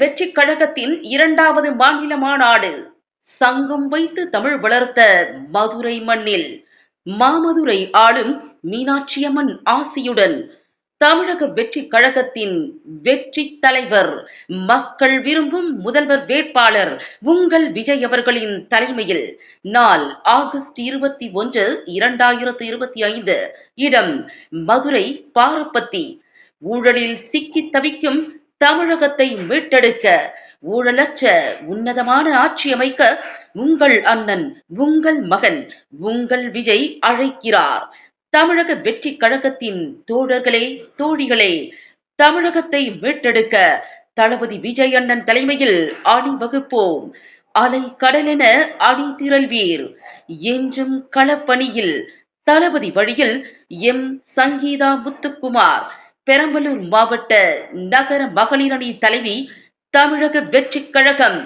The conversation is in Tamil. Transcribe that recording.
வெற்றி கழகத்தின் 2வது மாநில மாநாடு. சங்கம் வைத்து தமிழ் வளர்த்த மதுரை மண்ணில் மாமதுரை ஆளும் மீனாட்சியம்மன் ஆசியுடன் தமிழக வெற்றி கழகத்தின் வெற்றி தலைவர், மக்கள் விரும்பும் முதல்வர் வேட்பாளர் உங்கள் விஜய் அவர்களின் தலைமையில் நாள் ஆகஸ்ட் 21, 2025, இடம் மதுரை பாரப்பத்தி. ஊழலில் சிக்கி தவிக்கும் தமிழகத்தை மீட்டெடுக்க, ஊழலற்ற உன்னதமான ஆட்சி அமைக்க உங்கள் அண்ணன், உங்கள் மகன், உங்கள் விஜய் அழைக்கிறார். தமிழக வெற்றி கழகத்தின் தோழர்களே, தோழிகளே, தமிழகத்தை மீட்டெடுக்க தளபதி விஜய் அண்ணன் தலைமையில் அணிவகுப்போம். அலை கடலென அணி திரள்வீர். என்றும் களப்பணியில் தளபதி வழியில் எம். சங்கீதா முத்துக்குமார், பெரம்பலூர் மாவட்ட நகர மகளிர் அணி தலைவி, தமிழக வெற்றி கழகம்.